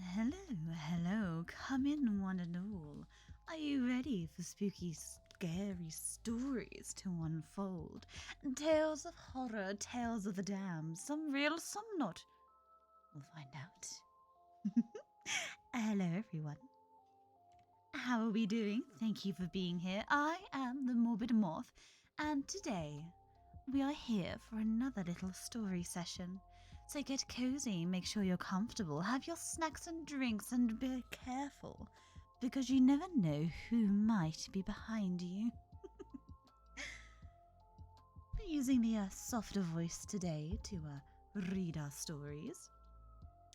Hello, come in one and all. Are you ready for spooky, scary stories to unfold? Tales of horror, tales of the damned, some real, some not. We'll find out. Hello, everyone. How are we doing? Thank you for being here. I am the Morbid Moth, and today we are here for another little story session. So get cozy, make sure you're comfortable, have your snacks and drinks, and be careful, because you never know who might be behind you. We're using the softer voice today to read our stories.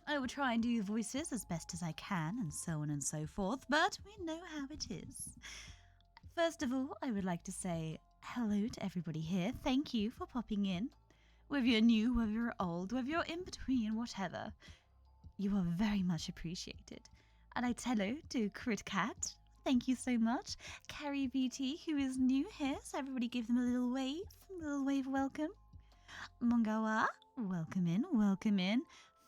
I will try and do voices as best as I can, and so on and so forth, but we know how it is. First of all, I would like to say hello to everybody here. Thank you for popping in. Whether you're new, whether you're old, whether you're in between, whatever, you are very much appreciated. And I'd hello to Crit Cat. Thank you so much. Carrie BT, who is new here, so everybody give them a little wave welcome. Mungawa, welcome in, welcome in.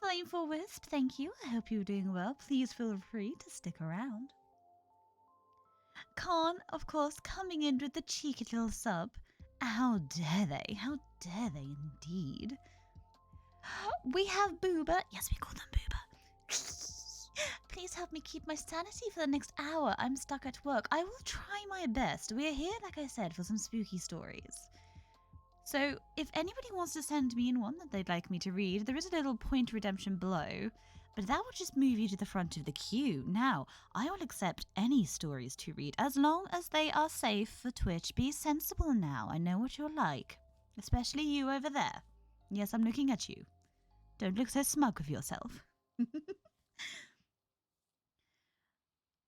Flameful Wisp, thank you. I hope you're doing well. Please feel free to stick around. Khan, of course, coming in with the cheeky little sub. How dare they? How dare they indeed? We have Booba. Yes, we call them Booba. Please help me keep my sanity for the next hour. I'm stuck at work. I will try my best. We are here, like I said, for some spooky stories. So, if anybody wants to send me in one that they'd like me to read, there is a little point redemption below, but that will just move you to the front of the queue. Now, I will accept any stories to read, as long as they are safe for Twitch. Be sensible now. I know what you're like. Especially you over there. Yes, I'm looking at you. Don't look so smug of yourself.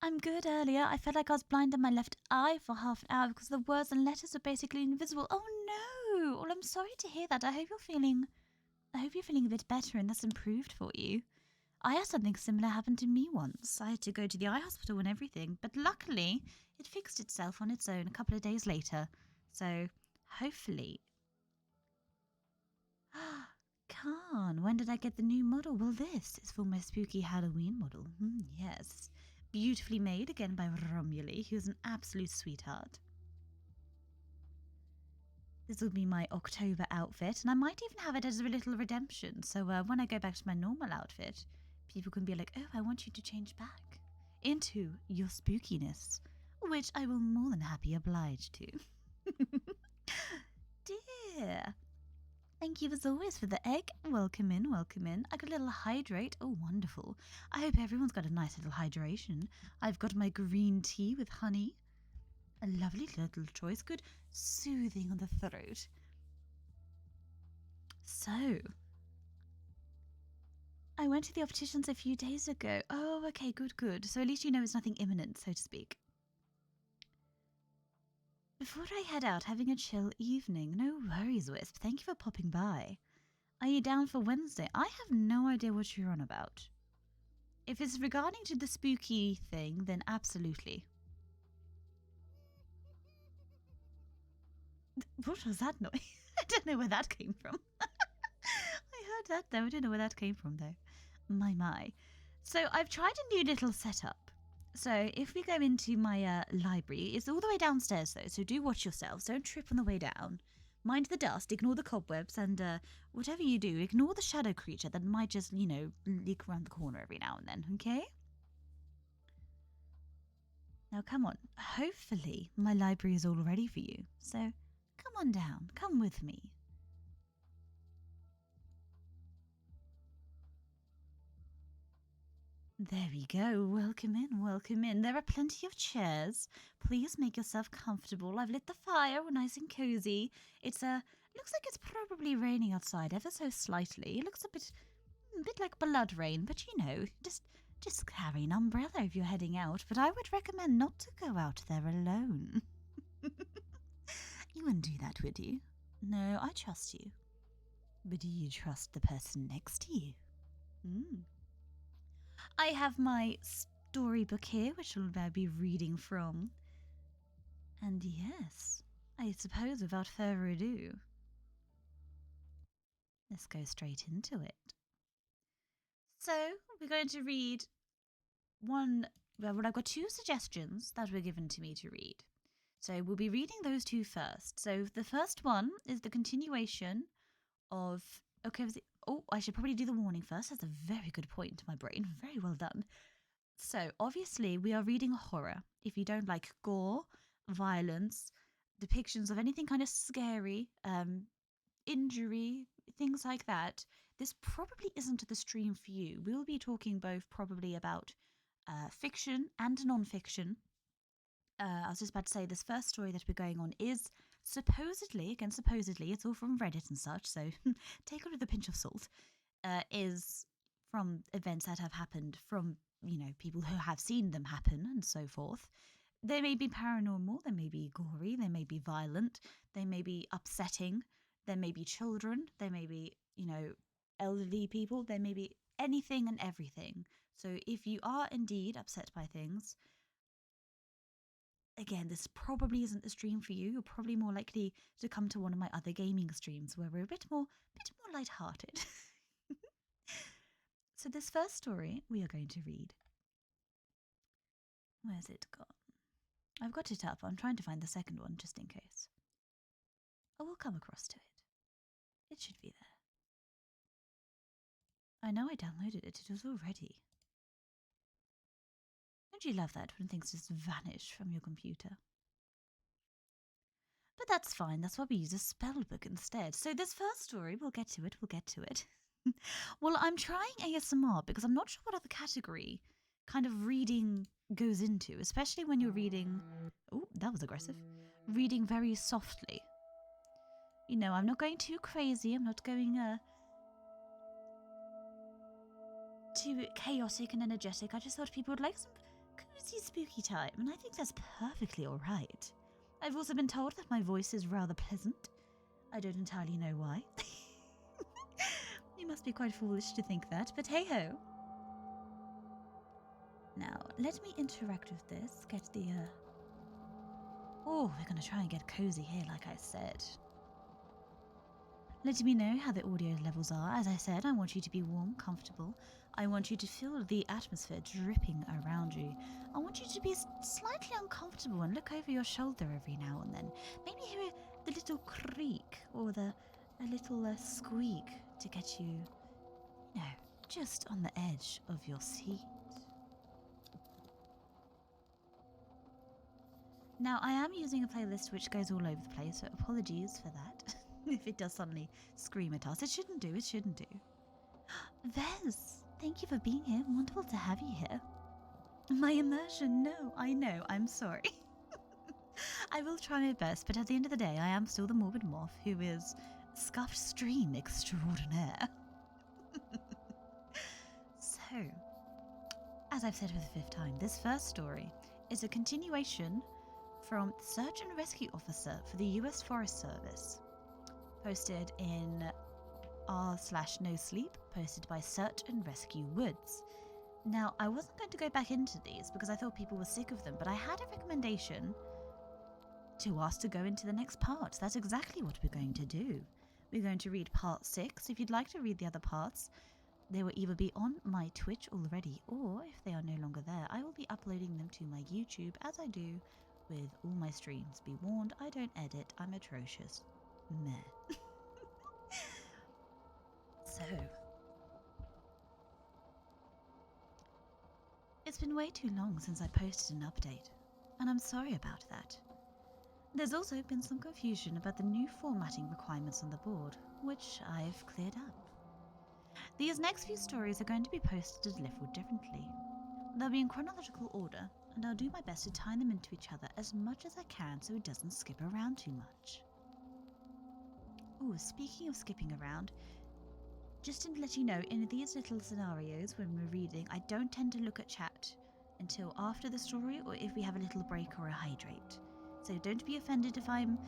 I'm good earlier. I felt like I was blind in my left eye for half an hour because the words and letters were basically invisible. Oh no! Well, I'm sorry to hear that. I hope you're feeling a bit better and that's improved for you. I had something similar happen to me once. I had to go to the eye hospital and everything, but luckily it fixed itself on its own a couple of days later. So, hopefully... Khan, when did I get the new model? Well, this is for my spooky Halloween model. Yes. Beautifully made, again by Romuli, who's an absolute sweetheart. This will be my October outfit, and I might even have it as a little redemption, so when I go back to my normal outfit, people can be like, oh, I want you to change back into your spookiness, which I will more than happy oblige to. Dear. Thank you as always for the egg. Welcome in, welcome in. I got a little hydrate. Oh, wonderful. I hope everyone's got a nice little hydration. I've got my green tea with honey. A lovely little choice. Good soothing on the throat. So, I went to the opticians a few days ago. Oh, okay, good. So at least you know it's nothing imminent, so to speak. Before I head out, having a chill evening. No worries, Wisp. Thank you for popping by. Are you down for Wednesday? I have no idea what you're on about. If it's regarding to the spooky thing, then absolutely. What was that noise? I don't know where that came from. I heard that though. I don't know where that came from though. My. So I've tried a new little setup. So if we go into my library, it's all the way downstairs though, so do watch yourselves. Don't trip on the way down. Mind the dust, ignore the cobwebs, and whatever you do, ignore the shadow creature that might just, leak around the corner every now and then, okay? Now come on, hopefully my library is all ready for you, so come on down, come with me. There we go. Welcome in, welcome in. There are plenty of chairs. Please make yourself comfortable. I've lit the fire. We're nice and cozy. Looks like it's probably raining outside ever so slightly. It looks a bit like blood rain, but just carry an umbrella if you're heading out. But I would recommend not to go out there alone. You wouldn't do that, would you? No, I trust you. But do you trust the person next to you? I have my storybook here, which I'll be reading from. And yes, I suppose without further ado, let's go straight into it. So, we're going to read I've got two suggestions that were given to me to read. So we'll be reading those two first. So the first one is the continuation of. Okay, I should probably do the warning first. That's a very good point to my brain. Very well done. So obviously we are reading horror. If you don't like gore, violence, depictions of anything kind of scary, injury, things like that, this probably isn't the stream for you. We'll be talking both probably about fiction and non-fiction. I was just about to say this first story that we're going on is supposedly, it's all from Reddit and such, so take it with a pinch of salt, is from events that have happened from, people who have seen them happen and so forth. They may be paranormal, they may be gory, they may be violent, they may be upsetting, there may be children, there may be, elderly people, there may be anything and everything. So if you are indeed upset by things, again, this probably isn't the stream for you. You're probably more likely to come to one of my other gaming streams where we're a bit more lighthearted. So this first story we are going to read. Where's it gone? I've got it up. I'm trying to find the second one just in case. Oh, we'll come across to it. It should be there. I know I downloaded it. It was all ready. Don't you love that when things just vanish from your computer? But that's fine. That's why we use a spell book instead. So this first story, we'll get to it. Well, I'm trying ASMR because I'm not sure what other category kind of reading goes into, especially when you're reading... Oh, that was aggressive. Reading very softly. I'm not going too crazy. I'm not going too chaotic and energetic. I just thought people would like some cozy, spooky time, and I think that's perfectly all right. I've also been told that my voice is rather pleasant. I don't entirely know why. You must be quite foolish to think that, but hey-ho. Now, let me interact with this, get the, Oh, we're going to try and get cozy here, like I said. Let me know how the audio levels are. As I said, I want you to be warm, comfortable. I want you to feel the atmosphere dripping around you. I want you to be slightly uncomfortable and look over your shoulder every now and then. Maybe hear the little creak or a little squeak to get you, just on the edge of your seat. Now, I am using a playlist which goes all over the place, so apologies for that. If it does suddenly scream at us, it shouldn't do. Vez, thank you for being here. Wonderful to have you here. My immersion, no, I know, I'm sorry. I will try my best, but at the end of the day, I am still the morbid moth who is scuffed stream extraordinaire. So, as I've said for the 5th time, this first story is a continuation from Search and Rescue Officer for the US Forest Service, posted in r/no sleep, posted by Search and Rescue Woods. Now, I wasn't going to go back into these because I thought people were sick of them, but I had a recommendation to ask to go into the next part. That's exactly what we're going to do. We're going to read part 6. If you'd like to read the other parts, they will either be on my Twitch already, or if they are no longer there, I will be uploading them to my YouTube as I do with all my streams. Be warned, I don't edit. I'm atrocious. Meh. So, it's been way too long since I posted an update, and I'm sorry about that. There's also been some confusion about the new formatting requirements on the board, which I've cleared up. These next few stories are going to be posted a little differently. They'll be in chronological order, and I'll do my best to tie them into each other as much as I can so it doesn't skip around too much. Oh, speaking of skipping around, just to let you know, in these little scenarios when we're reading, I don't tend to look at chat until after the story or if we have a little break or a hydrate. So don't be offended if I'm,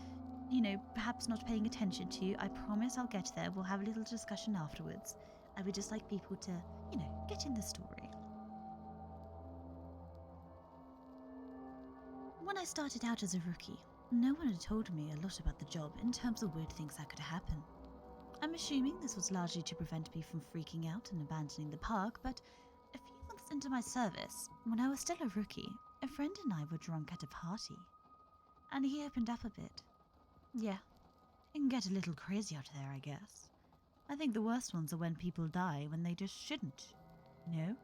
perhaps not paying attention to you. I promise I'll get there. We'll have a little discussion afterwards. I would just like people to, get in the story. When I started out as a rookie, no one had told me a lot about the job in terms of weird things that could happen. I'm assuming this was largely to prevent me from freaking out and abandoning the park, but a few months into my service, when I was still a rookie, a friend and I were drunk at a party. And he opened up a bit. Yeah, it can get a little crazy out there, I guess. I think the worst ones are when people die when they just shouldn't. No?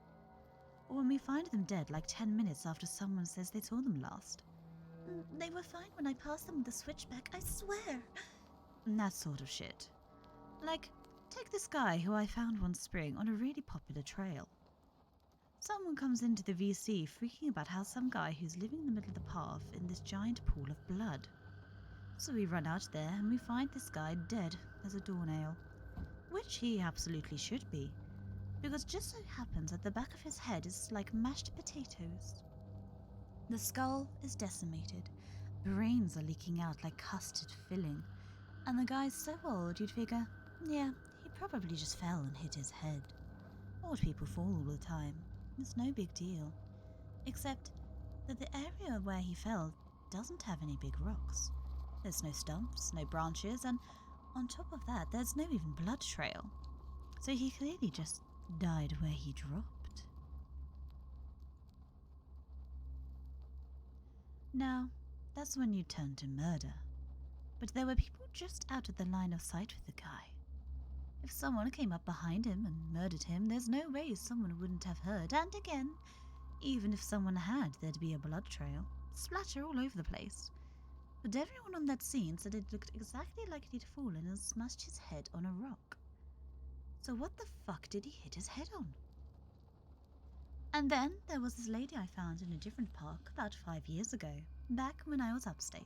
Or when we find them dead like 10 minutes after someone says they saw them last. They were fine when I passed them with a switchback, I swear. That sort of shit. Like, take this guy who I found one spring on a really popular trail. Someone comes into the VC freaking about how some guy who's living in the middle of the path in this giant pool of blood. So we run out there and we find this guy dead as a doornail. Which he absolutely should be, because just so happens that the back of his head is like mashed potatoes. The skull is decimated, brains are leaking out like custard filling, and the guy's so old you'd figure, yeah, he probably just fell and hit his head. Old people fall all the time, it's no big deal. Except that the area where he fell doesn't have any big rocks. There's no stumps, no branches, and on top of that, there's no even blood trail. So he clearly just died where he dropped. Now, that's when you turn to murder. But there were people just out of the line of sight with the guy. If someone came up behind him and murdered him, there's no way someone wouldn't have heard. And again, even if someone had, there'd be a blood trail. Splatter all over the place. But everyone on that scene said it looked exactly like he'd fallen and smashed his head on a rock. So what the fuck did he hit his head on? And then there was this lady I found in a different park about 5 years ago, back when I was upstate.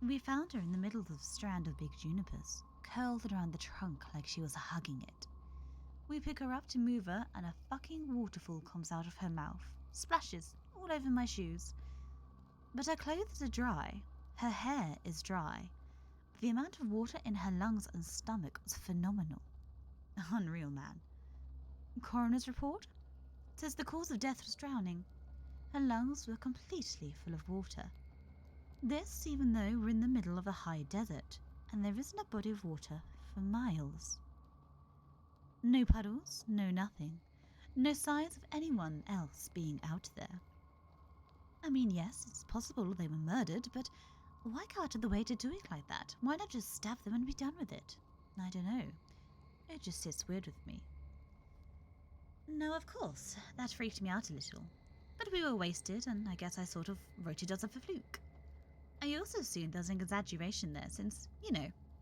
We found her in the middle of a strand of big junipers, curled around the trunk like she was hugging it. We pick her up to move her and a fucking waterfall comes out of her mouth, splashes all over my shoes. But her clothes are dry. Her hair is dry. The amount of water in her lungs and stomach was phenomenal. Unreal, man. Coroner's report says the cause of death was drowning. Her lungs were completely full of water. This even though we're in the middle of a high desert and there isn't a body of water for miles. No puddles, no nothing. No signs of anyone else being out there. I mean, yes, it's possible they were murdered, but why go out of the way to do it like that? Why not just stab them and be done with it? I don't know. It just sits weird with me. No, of course, that freaked me out a little. But we were wasted, and I guess I sort of wrote it as a fluke. I also assumed there's an exaggeration there since,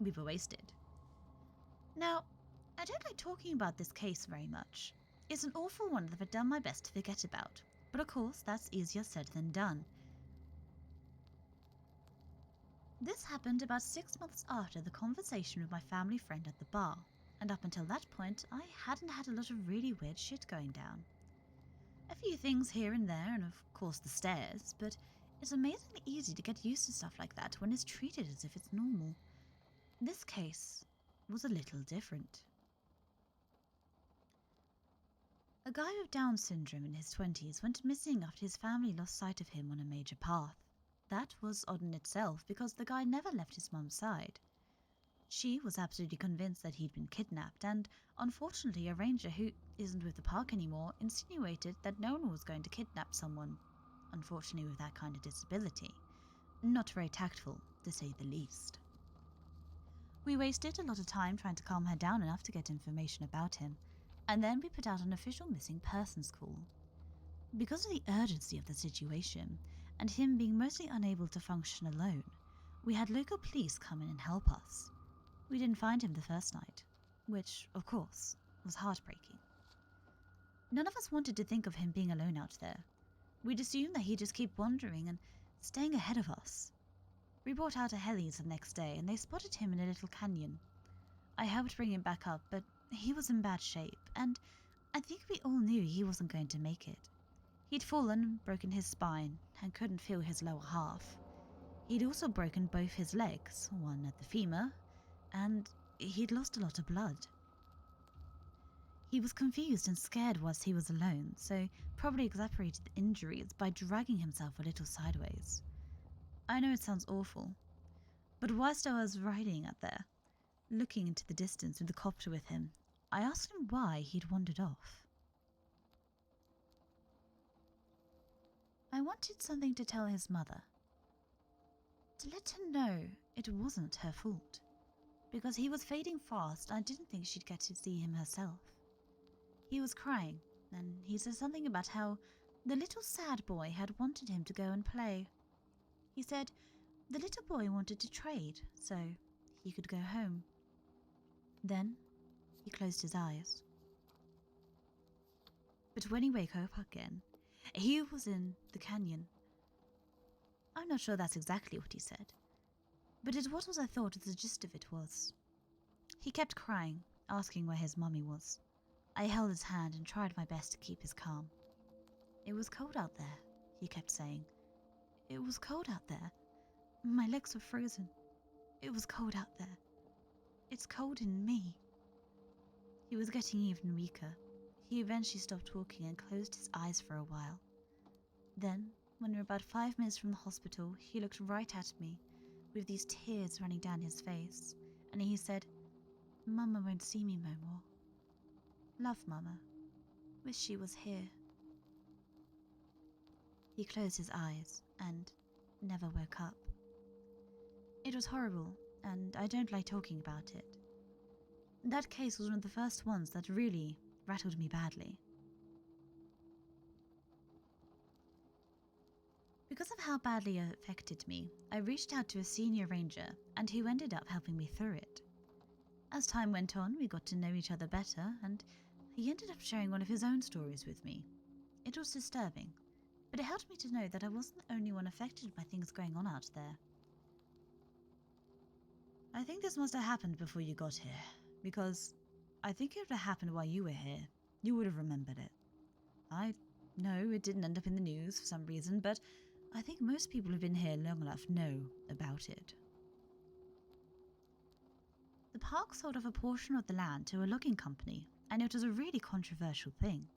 we were wasted. Now, I don't like talking about this case very much. It's an awful one that I've done my best to forget about. But of course, that's easier said than done. This happened about 6 months after the conversation with my family friend at the bar, and up until that point, I hadn't had a lot of really weird shit going down. A few things here and there, and of course the stares, but it's amazingly easy to get used to stuff like that when it's treated as if it's normal. This case was a little different. A guy with Down syndrome in his 20s went missing after his family lost sight of him on a major path. That was odd in itself because the guy never left his mum's side. She was absolutely convinced that he'd been kidnapped, and unfortunately a ranger who isn't with the park anymore insinuated that no one was going to kidnap someone, unfortunately with that kind of disability. Not very tactful, to say the least. We wasted a lot of time trying to calm her down enough to get information about him, and then we put out an official missing persons call. Because of the urgency of the situation, and him being mostly unable to function alone, we had local police come in and help us. We didn't find him the first night, which, of course, was heartbreaking. None of us wanted to think of him being alone out there. We'd assumed that he'd just keep wandering and staying ahead of us. We brought out a helis the next day, and they spotted him in a little canyon. I helped bring him back up, but he was in bad shape, and I think we all knew he wasn't going to make it. He'd fallen, broken his spine, and couldn't feel his lower half. He'd also broken both his legs, one at the femur, and he'd lost a lot of blood. He was confused and scared whilst he was alone, so probably exacerbated the injuries by dragging himself a little sideways. I know it sounds awful, but whilst I was riding out there, looking into the distance with the copter with him, I asked him why he'd wandered off. I wanted something to tell his mother. To let her know it wasn't her fault. Because he was fading fast, I didn't think she'd get to see him herself. He was crying, and he said something about how the little sad boy had wanted him to go and play. He said the little boy wanted to trade, so he could go home. Then he closed his eyes. But when he woke up again, he was in the canyon. I'm not sure that's exactly what he said, but it's what I thought the gist of it was. He kept crying, asking where his mummy was. I held his hand and tried my best to keep his calm. It was cold out there, he kept saying. It was cold out there. My legs were frozen. It was cold out there. It's cold in me. He was getting even weaker. He eventually stopped talking and closed his eyes for a while. Then, when we were about 5 minutes from the hospital, he looked right at me, with these tears running down his face, and he said, "Mama won't see me no more. Love, Mama. Wish she was here." He closed his eyes and never woke up. It was horrible, and I don't like talking about it. That case was one of the first ones that really rattled me badly. Because of how badly it affected me, I reached out to a senior ranger, and he ended up helping me through it. As time went on, we got to know each other better, and he ended up sharing one of his own stories with me. It was disturbing, but it helped me to know that I wasn't the only one affected by things going on out there. "I think this must have happened before you got here, because I think it would have happened while you were here. You would have remembered it. I know it didn't end up in the news for some reason, but I think most people who've been here long enough know about it." The park sold off a portion of the land to a logging company, and it was a really controversial thing.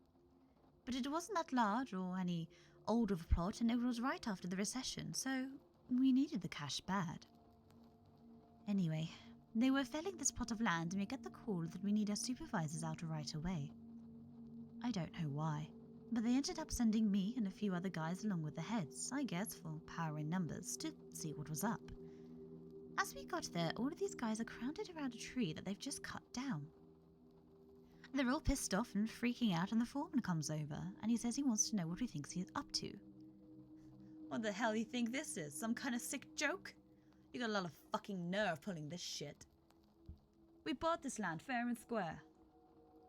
But it wasn't that large or any old of a plot, and it was right after the recession, so we needed the cash bad. Anyway, they were felling this plot of land, and we get the call that we need our supervisors out right away. I don't know why, but they ended up sending me and a few other guys along with the heads, I guess for power in numbers, to see what was up. As we got there, all of these guys are crowded around a tree that they've just cut down. They're all pissed off and freaking out, and the foreman comes over, and he says he wants to know what he thinks he's up to. "What the hell do you think this is? Some kind of sick joke? You got a lot of fucking nerve pulling this shit. We bought this land fair and square."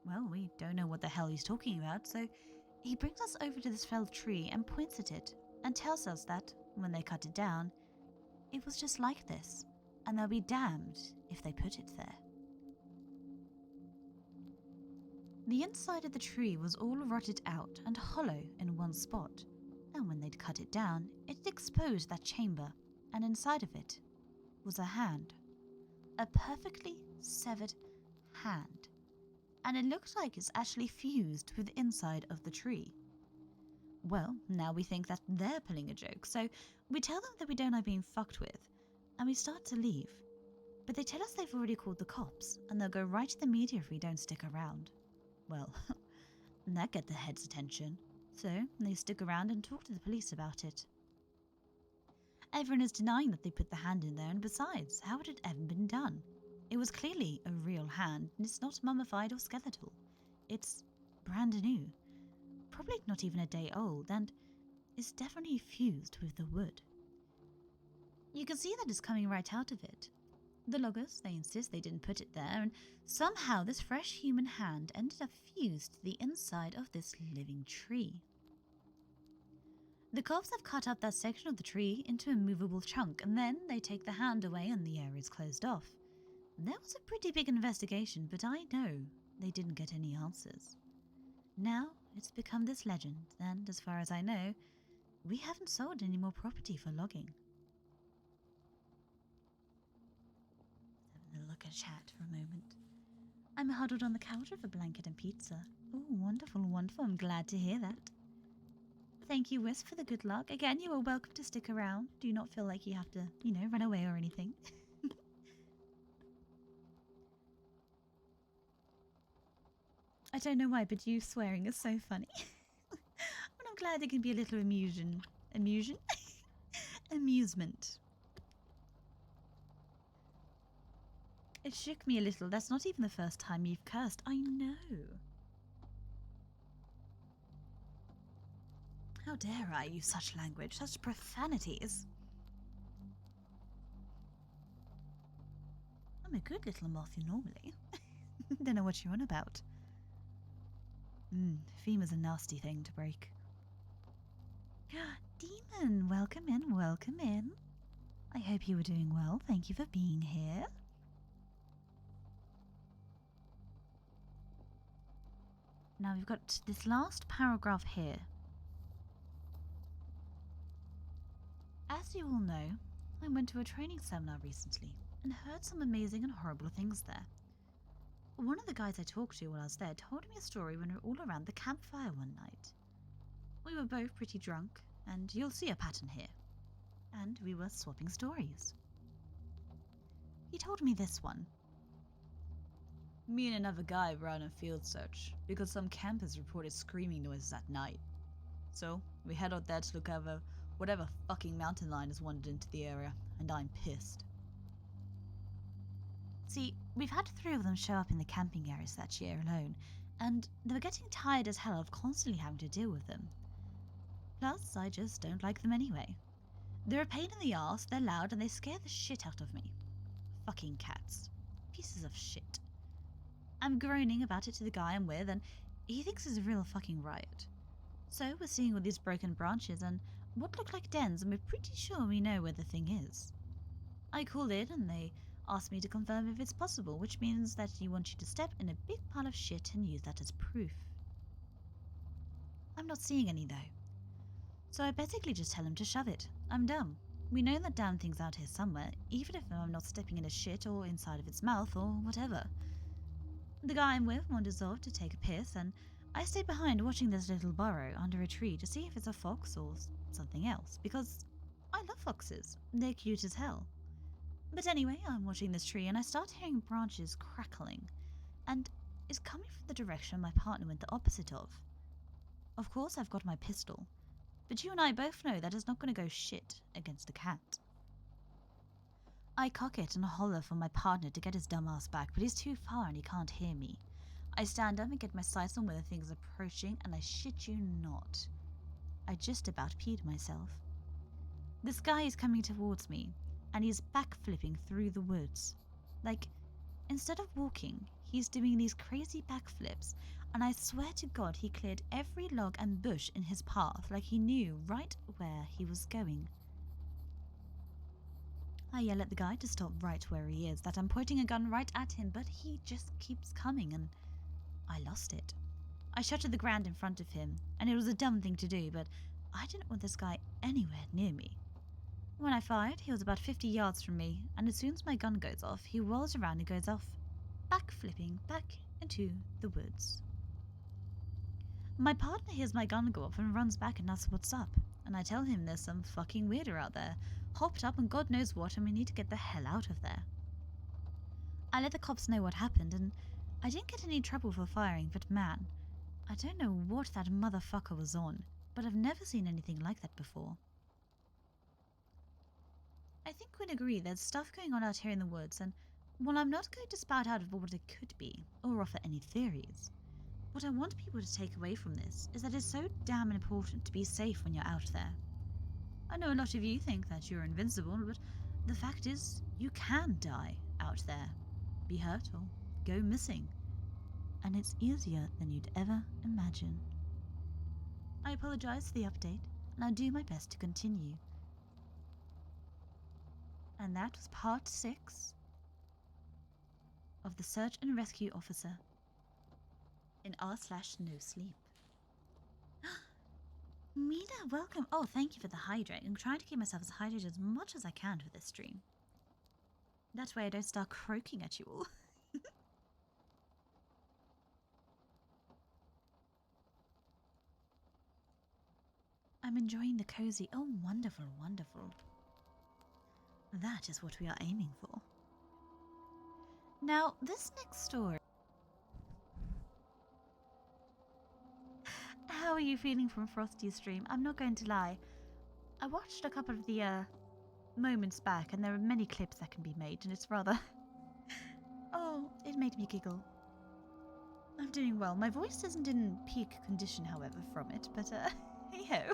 Well, we don't know what the hell he's talking about, so he brings us over to this felled tree and points at it, and tells us that, when they cut it down, it was just like this, and they'll be damned if they put it there. The inside of the tree was all rotted out and hollow in one spot, and when they'd cut it down, it had exposed that chamber, and inside of it was a hand. A perfectly severed hand. And it looked like it's actually fused with the inside of the tree. Well, now we think that they're pulling a joke, so we tell them that we don't like being fucked with, and we start to leave. But they tell us they've already called the cops, and they'll go right to the media if we don't stick around. Well, that get the head's attention, so they stick around and talk to the police about it. Everyone is denying that they put the hand in there, and besides, how had it ever been done? It was clearly a real hand, and it's not mummified or skeletal. It's brand new, probably not even a day old, and is definitely fused with the wood. You can see that it's coming right out of it. The loggers, they insist they didn't put it there, and somehow this fresh human hand ended up fused to the inside of this living tree. The cops have cut up that section of the tree into a movable chunk, and then they take the hand away and the area is closed off. There was a pretty big investigation, but I know they didn't get any answers. Now it's become this legend, and as far as I know, we haven't sold any more property for logging. Have a look at chat for a moment. I'm huddled on the couch with a blanket and pizza. Oh, wonderful, wonderful. I'm glad to hear that. Thank you, Wisp, for the good luck. Again, you are welcome to stick around. Do not feel like you have to, run away or anything. I don't know why, but you swearing is so funny. But I'm glad it can be a little amusing Amusement? Amusement. It shook me a little. That's not even the first time you've cursed. I know. How dare I use such language, such profanities? I'm a good little moth normally. Don't know what you're on about. Femur's a nasty thing to break. Demon, welcome in, welcome in. I hope you were doing well. Thank you for being here. Now we've got this last paragraph here. As you all know, I went to a training seminar recently and heard some amazing and horrible things there. One of the guys I talked to while I was there told me a story when we were all around the campfire one night. We were both pretty drunk, and you'll see a pattern here. And we were swapping stories. He told me this one. Me and another guy were on a field search because some campers reported screaming noises at night. So we head out there to look over whatever fucking mountain lion has wandered into the area, and I'm pissed. See, we've had 3 of them show up in the camping areas that year alone, and they were getting tired as hell of constantly having to deal with them. Plus, I just don't like them anyway. They're a pain in the arse, they're loud, and they scare the shit out of me. Fucking cats. Pieces of shit. I'm groaning about it to the guy I'm with, and he thinks it's a real fucking riot. So we're seeing all these broken branches and what look like dens, and we're pretty sure we know where the thing is. I called in and they asked me to confirm if it's possible, which means that you want you to step in a big pile of shit and use that as proof. I'm not seeing any though. So I basically just tell him to shove it. I'm dumb. We know that damn thing's out here somewhere, even if I'm not stepping in a shit or inside of its mouth or whatever. The guy I'm with wanders off to take a piss, and I stay behind watching this little burrow under a tree to see if it's a fox or something else, because I love foxes. They're cute as hell. But anyway, I'm watching this tree and I start hearing branches crackling, and it's coming from the direction my partner went the opposite of. Of course, I've got my pistol, but you and I both know that it's not going to go shit against a cat. I cock it and holler for my partner to get his dumb ass back, but he's too far and he can't hear me. I stand up and get my sights on where the thing's approaching, and I shit you not, I just about peed myself. This guy is coming towards me, and he's backflipping through the woods. Like, instead of walking, he's doing these crazy backflips, and I swear to God he cleared every log and bush in his path like he knew right where he was going. I yell at the guy to stop right where he is, that I'm pointing a gun right at him, but he just keeps coming, and I lost it. I shot to the ground in front of him, and it was a dumb thing to do, but I didn't want this guy anywhere near me. When I fired, he was about 50 yards from me, and as soon as my gun goes off, he rolls around and goes off, backflipping back into the woods. My partner hears my gun go off and runs back and asks what's up, and I tell him there's some fucking weirdo out there, hopped up and God knows what, and we need to get the hell out of there. I let the cops know what happened, and I didn't get any trouble for firing, but man, I don't know what that motherfucker was on, but I've never seen anything like that before. I think we'd agree there's stuff going on out here in the woods, and while I'm not going to spout out of what it could be, or offer any theories, what I want people to take away from this is that it's so damn important to be safe when you're out there. I know a lot of you think that you're invincible, but the fact is, you can die out there, be hurt or go missing, and it's easier than you'd ever imagine. I apologize for the update, and I'll do my best to continue. And that was part 6 of the Search and Rescue Officer in r/no sleep. Mina, welcome. Oh, thank you for the hydrate. I'm trying to keep myself as hydrated as much as I can for this stream. That way I don't start croaking at you all. I'm enjoying the cozy. Oh, wonderful, wonderful. That is what we are aiming for. Now, this next story. How are you feeling from Frosty's stream? I'm not going to lie. I watched a couple of the moments back, and there are many clips that can be made, and it's rather... oh, it made me giggle. I'm doing well. My voice isn't in peak condition, however, from it, but hey-ho.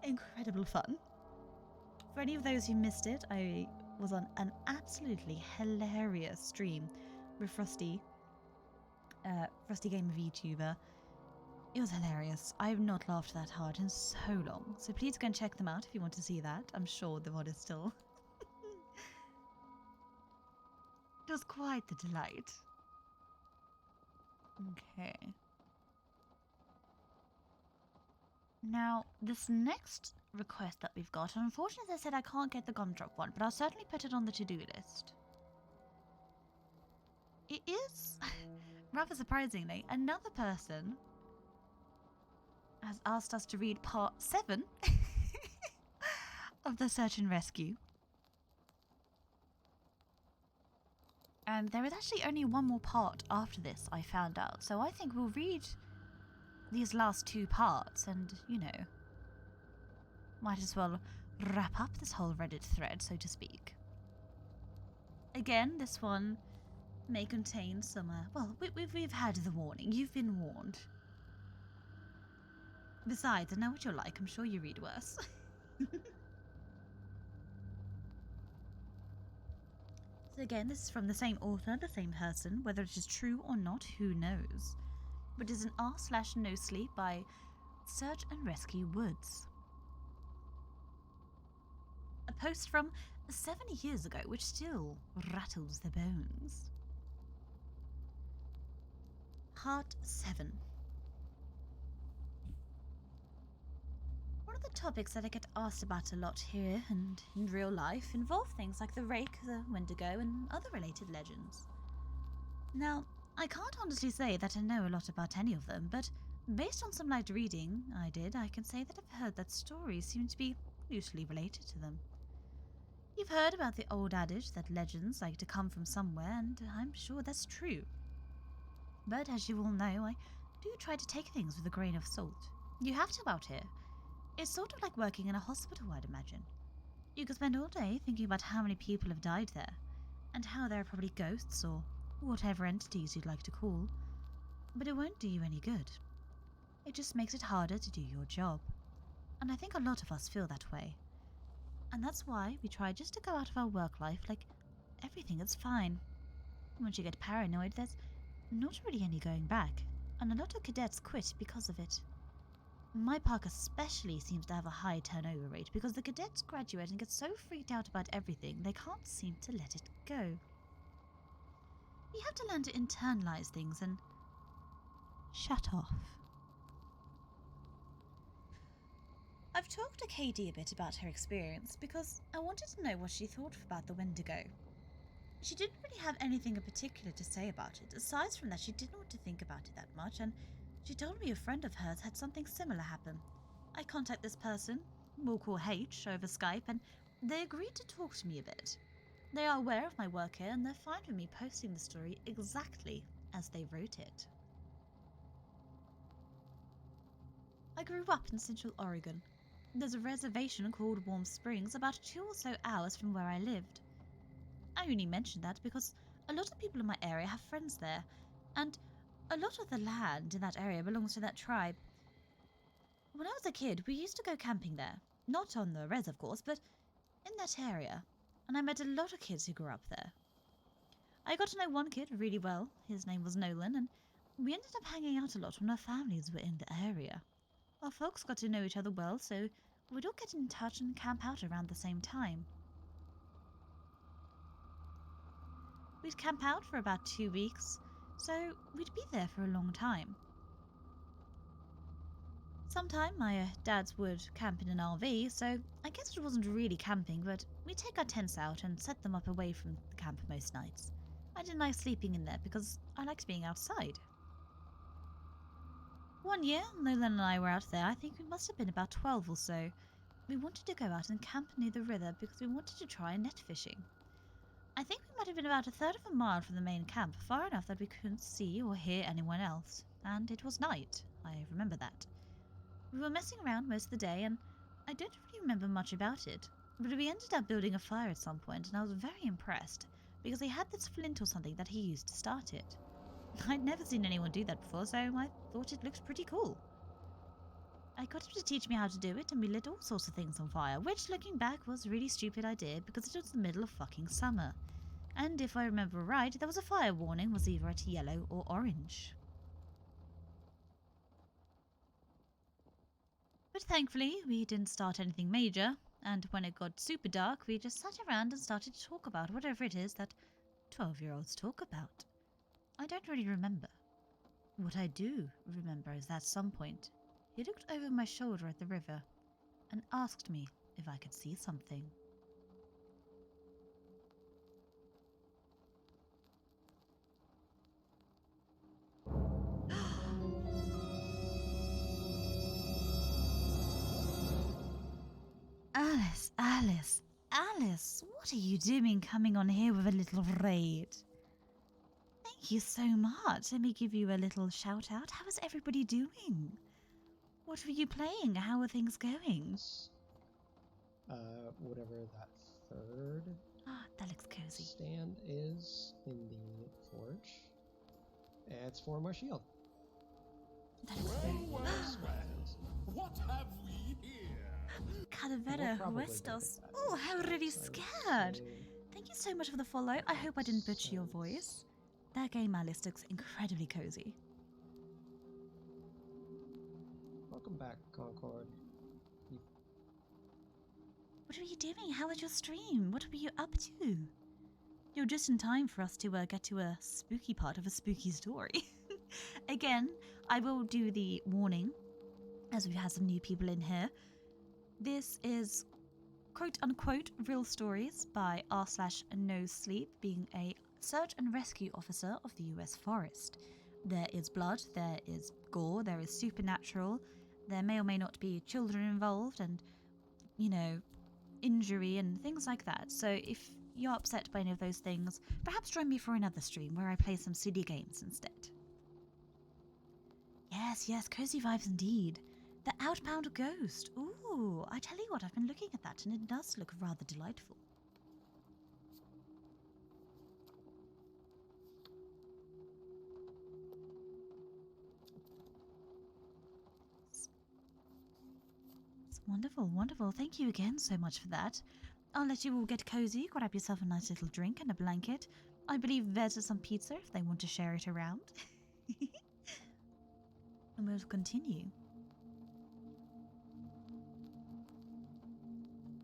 Incredible fun. For any of those who missed it, I was on an absolutely hilarious stream with Frosty Game of VTuber. It was hilarious. I have not laughed that hard in so long, so please go and check them out if you want to see that. I'm sure the VOD is still... It was quite the delight. Okay. Now, this next request that we've got, unfortunately, as I said, I can't get the gumdrop one, but I'll certainly put it on the to-do list. It is, rather surprisingly, another person has asked us to read part 7 of the Search and Rescue. And there is actually only one more part after this, I found out. So I think we'll read these last 2 parts and, you know, might as well wrap up this whole Reddit thread, so to speak. Again, this one may contain some, well, we've had the warning. You've been warned. Besides, I know what you're like. I'm sure you read worse. So again, this is from the same author, the same person. Whether it is true or not, who knows? But it's an r/no sleep by Search and Rescue Woods. A post from 70 years ago, which still rattles the bones. Part 7. One of the topics that I get asked about a lot here and in real life involve things like the rake, the Wendigo, and other related legends. Now, I can't honestly say that I know a lot about any of them, but based on some light reading I did, I can say that I've heard that stories seem to be loosely related to them. You've heard about the old adage that legends like to come from somewhere, and I'm sure that's true. But as you all know, I do try to take things with a grain of salt. You have to out here. It's sort of like working in a hospital, I'd imagine. You could spend all day thinking about how many people have died there, and how there are probably ghosts or whatever entities you'd like to call, but it won't do you any good. It just makes it harder to do your job. And I think a lot of us feel that way. And that's why we try just to go out of our work life like everything is fine. Once you get paranoid, there's not really any going back, and a lot of cadets quit because of it. My park especially seems to have a high turnover rate because the cadets graduate and get so freaked out about everything they can't seem to let it go. You have to learn to internalize things and shut off. I've talked to Katie a bit about her experience because I wanted to know what she thought about the Wendigo. She didn't really have anything in particular to say about it. Aside from that, she didn't want to think about it that much, and she told me a friend of hers had something similar happen. I contact this person, we'll call H, over Skype, and they agreed to talk to me a bit. They are aware of my work here, and they're fine with me posting the story exactly as they wrote it. I grew up in Central Oregon. There's a reservation called Warm Springs about 2 or so hours from where I lived. I only mention that because a lot of people in my area have friends there, and a lot of the land in that area belongs to that tribe. When I was a kid, we used to go camping there. Not on the res, of course, but in that area. And I met a lot of kids who grew up there. I got to know one kid really well. His name was Nolan, and we ended up hanging out a lot when our families were in the area. Our folks got to know each other well, so we'd all get in touch and camp out around the same time. We'd camp out for about 2 weeks, so we'd be there for a long time. Sometime my dads would camp in an RV, so I guess it wasn't really camping, but we'd take our tents out and set them up away from the camp most nights. I didn't like sleeping in there because I liked being outside. One year, Nolan and I were out there. I think we must have been about 12 or so. We wanted to go out and camp near the river because we wanted to try net fishing. I think we might have been about 1/3 of a mile from the main camp, far enough that we couldn't see or hear anyone else, and it was night. I remember that. We were messing around most of the day, and I don't really remember much about it, but we ended up building a fire at some point, and I was very impressed because he had this flint or something that he used to start it. I'd never seen anyone do that before, so I thought it looked pretty cool. I got him to teach me how to do it, and we lit all sorts of things on fire, which, looking back, was a really stupid idea because it was the middle of fucking summer. And if I remember right, there was a fire warning was either at yellow or orange. But thankfully, we didn't start anything major, and when it got super dark, we just sat around and started to talk about whatever it is that 12-year-olds talk about. I don't really remember. What I do remember is that at some point, he looked over my shoulder at the river and asked me if I could see something. Alice, Alice, Alice, what are you doing coming on here with a little raid? Thank you so much. Let me give you a little shout out. How is everybody doing? What were you playing? How are things going? Whatever that third that looks cozy. stand is in the forge. It's for my shield. That looks very What have we here? Calavera Huestos. Oh, how really scared. Thank you so much for the follow. I hope I didn't butcher your voice. That game, Alice, looks incredibly cozy. Welcome back, Concord. What were you doing? How was your stream? What were you up to? You're just in time for us to get to a spooky part of a spooky story. Again, I will do the warning, as we have some new people in here. This is quote-unquote real stories by r/no sleep, being a search and rescue officer of the US Forest. There is blood, there is gore, there is supernatural, there may or may not be children involved, and, you know, injury and things like that. So if you're upset by any of those things, perhaps join me for another stream where I play some silly games instead. Yes, cozy vibes indeed. The Outbound Ghost. Ooh, I tell you what, I've been looking at that and it does look rather delightful. It's wonderful, wonderful. Thank you again so much for that. I'll let you all get cozy, grab yourself a nice little drink and a blanket. I believe there's some pizza if they want to share it around. And we'll continue.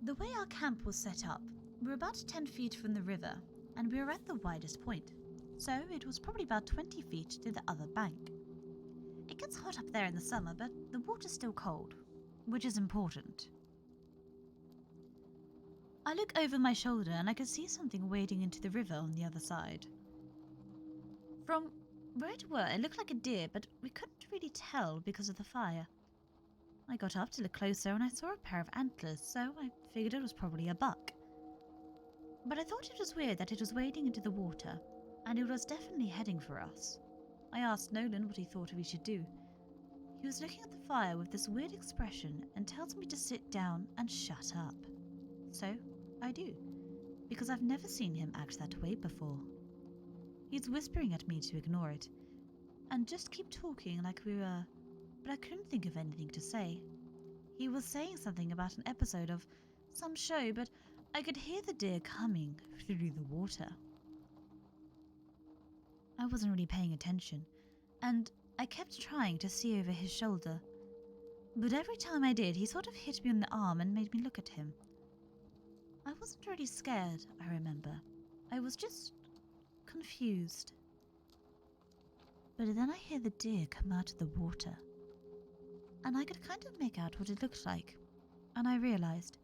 The way our camp was set up, we were about 10 feet from the river, and we were at the widest point, so it was probably about 20 feet to the other bank. It gets hot up there in the summer, but the water's still cold, which is important. I look over my shoulder and I could see something wading into the river on the other side. From where it were, it looked like a deer, but we couldn't really tell because of the fire. I got up to look closer and I saw a pair of antlers, so I figured it was probably a buck. But I thought it was weird that it was wading into the water, and it was definitely heading for us. I asked Nolan what he thought we should do. He was looking at the fire with this weird expression and tells me to sit down and shut up. So I do, because I've never seen him act that way before. He's whispering at me to ignore it, and just keep talking like we were, but I couldn't think of anything to say. He was saying something about an episode of some show, but I could hear the deer coming through the water. I wasn't really paying attention, and I kept trying to see over his shoulder. But every time I did, he sort of hit me on the arm and made me look at him. I wasn't really scared, I remember. I was just confused. But then I hear the deer come out of the water, and I could kind of make out what it looked like, and I realized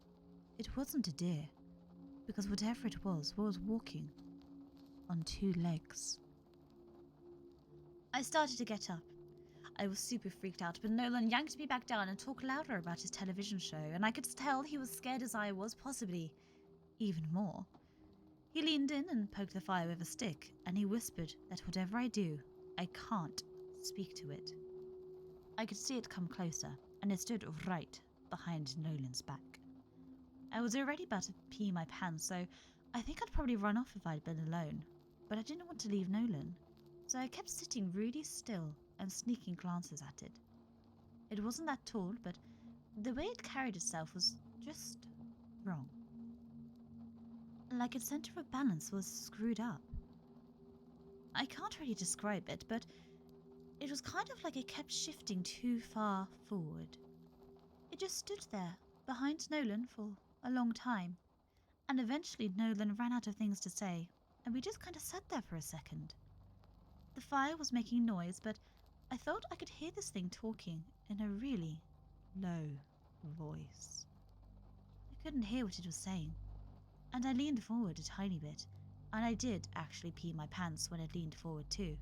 it wasn't a deer, because whatever it was walking on 2 legs. I started to get up. I was super freaked out, but Nolan yanked me back down and talked louder about his television show, and I could tell he was scared as I was, possibly even more. He leaned in and poked the fire with a stick, and he whispered that whatever I do, I can't speak to it. I could see it come closer, and it stood right behind Nolan's back. I was already about to pee my pants, so I think I'd probably run off if I'd been alone, but I didn't want to leave Nolan, so I kept sitting really still and sneaking glances at it. It wasn't that tall, but the way it carried itself was just wrong. Like its center of balance was screwed up. I can't really describe it, but it was kind of like it kept shifting too far forward. It just stood there, behind Nolan for a long time, and eventually Nolan ran out of things to say, and we just kind of sat there for a second. The fire was making noise, but I thought I could hear this thing talking in a really low voice. I couldn't hear what it was saying, and I leaned forward a tiny bit, and I did actually pee my pants when it leaned forward too.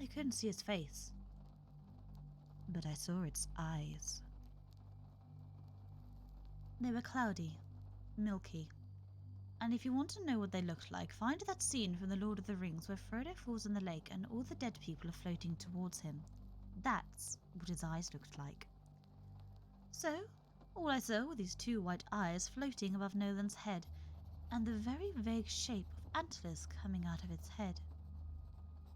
I couldn't see its face, but I saw its eyes. They were cloudy, milky, and if you want to know what they looked like, find that scene from The Lord of the Rings where Frodo falls in the lake and all the dead people are floating towards him. That's what his eyes looked like. So, all I saw were these two white eyes floating above Nolan's head, and the very vague shape of antlers coming out of its head.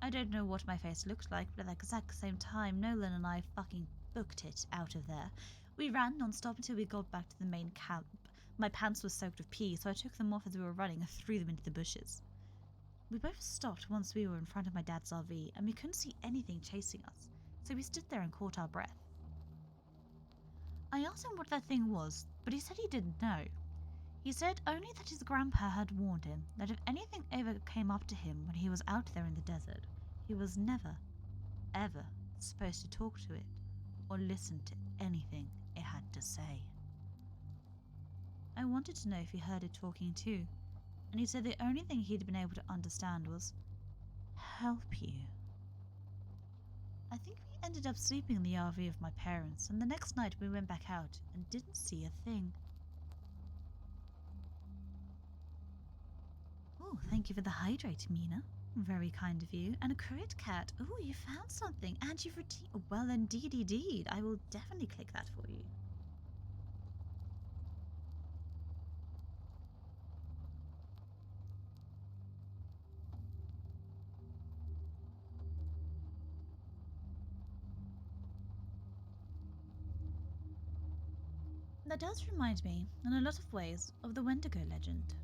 I don't know what my face looked like, but at the exact same time, Nolan and I fucking booked it out of there. We ran non-stop until we got back to the main camp. My pants were soaked with pee, so I took them off as we were running and threw them into the bushes. We both stopped once we were in front of my dad's RV, and we couldn't see anything chasing us, so we stood there and caught our breath. I asked him what that thing was, but he said he didn't know. He said only that his grandpa had warned him that if anything ever came up to him when he was out there in the desert, he was never, ever supposed to talk to it or listen to anything it had to say. I wanted to know if he heard it talking too, and he said the only thing he'd been able to understand was, "Help you." I think we ended up sleeping in the RV of my parents, and the next night we went back out and didn't see a thing. Oh, thank you for the hydrate, Mina. Very kind of you. And a crit cat. Oh, you found something, and you've well, indeed. I will definitely click that for you. That does remind me, in a lot of ways, of the Wendigo legend.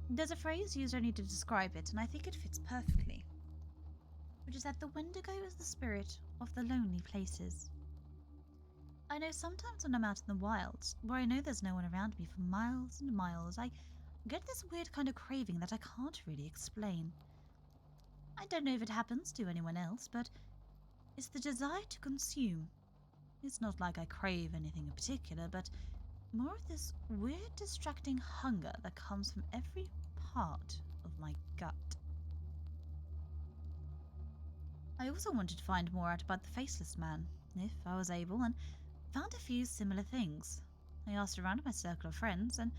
There's a phrase used only to describe it, and I think it fits perfectly, which is that the Wendigo is the spirit of the lonely places. I know sometimes when I'm out in the wilds, where I know there's no one around me for miles and miles, I get this weird kind of craving that I can't really explain. I don't know if it happens to anyone else, but it's the desire to consume. It's not like I crave anything in particular, but more of this weird distracting hunger that comes from every part of my gut. I also wanted to find more out about the Faceless Man, if I was able, and found a few similar things. I asked around in my circle of friends, and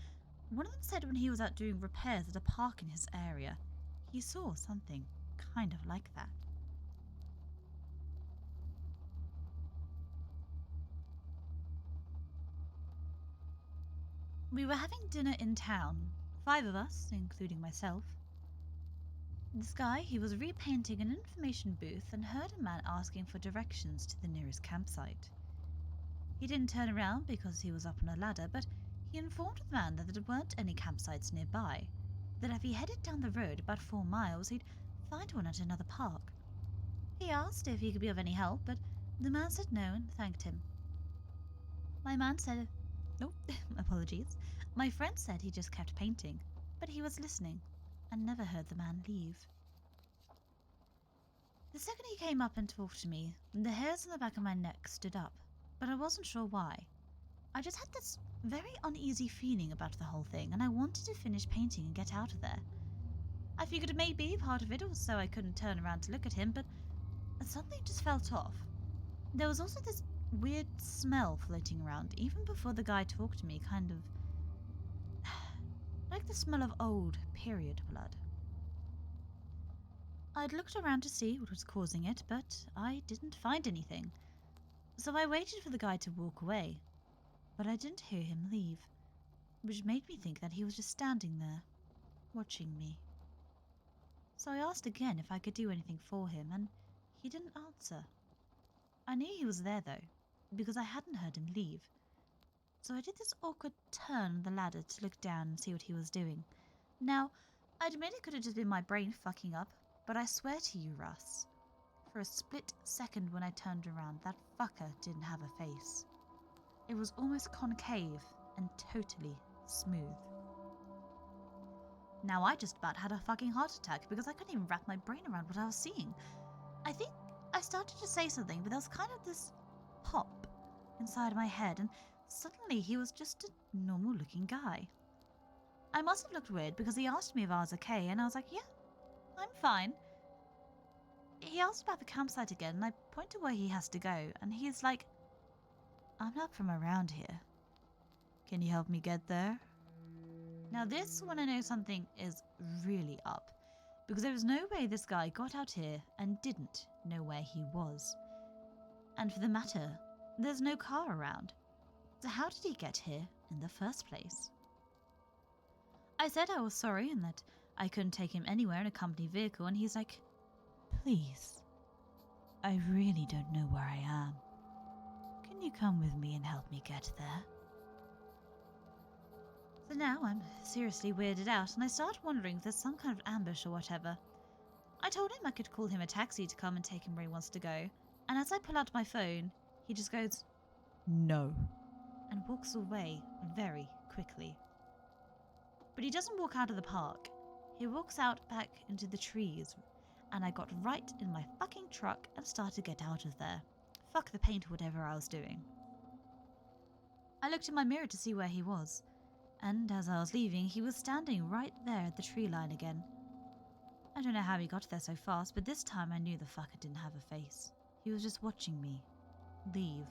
one of them said when he was out doing repairs at a park in his area, he saw something kind of like that. We were having dinner in town, 5 of us, including myself. This guy, he was repainting an information booth and heard a man asking for directions to the nearest campsite. He didn't turn around because he was up on a ladder, but he informed the man that there weren't any campsites nearby, that if he headed down the road about 4 miles, he'd find one at another park. He asked if he could be of any help, but the man said no and thanked him. My man said, "Oh, apologies." My friend said he just kept painting, but he was listening and never heard the man leave. The second he came up and talked to me, the hairs on the back of my neck stood up, but I wasn't sure why. I just had this very uneasy feeling about the whole thing, and I wanted to finish painting and get out of there. I figured maybe part of it was so I couldn't turn around to look at him, but something just felt off. There was also this weird smell floating around, even before the guy talked to me, kind of like the smell of old period blood. I'd looked around to see what was causing it, but I didn't find anything. So I waited for the guy to walk away, but I didn't hear him leave, which made me think that he was just standing there, watching me. So I asked again if I could do anything for him, and he didn't answer. I knew he was there though, because I hadn't heard him leave. So I did this awkward turn on the ladder to look down and see what he was doing. Now, I admit it could have just been my brain fucking up, but I swear to you, Russ, for a split second when I turned around, that fucker didn't have a face. It was almost concave and totally smooth. Now I just about had a fucking heart attack because I couldn't even wrap my brain around what I was seeing. I think I started to say something, but there was kind of this pop inside my head, and suddenly he was just a normal looking guy. I must have looked weird because he asked me if I was okay, and I was like, yeah, I'm fine. He asked about the campsite again, and I point to where he has to go, and he's like, I'm not from around here. Can you help me get there? Now this when I know something is really up, because there was no way this guy got out here and didn't know where he was. And for the matter, there's no car around. So how did he get here in the first place? I said I was sorry and that I couldn't take him anywhere in a company vehicle, and he's like, please, I really don't know where I am. Can you come with me and help me get there? So now I'm seriously weirded out, and I start wondering if there's some kind of ambush or whatever. I told him I could call him a taxi to come and take him where he wants to go, and as I pull out my phone, he just goes, no, and walks away very quickly. But he doesn't walk out of the park. He walks out back into the trees, and I got right in my fucking truck and started to get out of there. Fuck the paint or whatever I was doing. I looked in my mirror to see where he was, and as I was leaving, he was standing right there at the tree line again. I don't know how he got there so fast, but this time I knew the fucker didn't have a face. He was just watching me leave.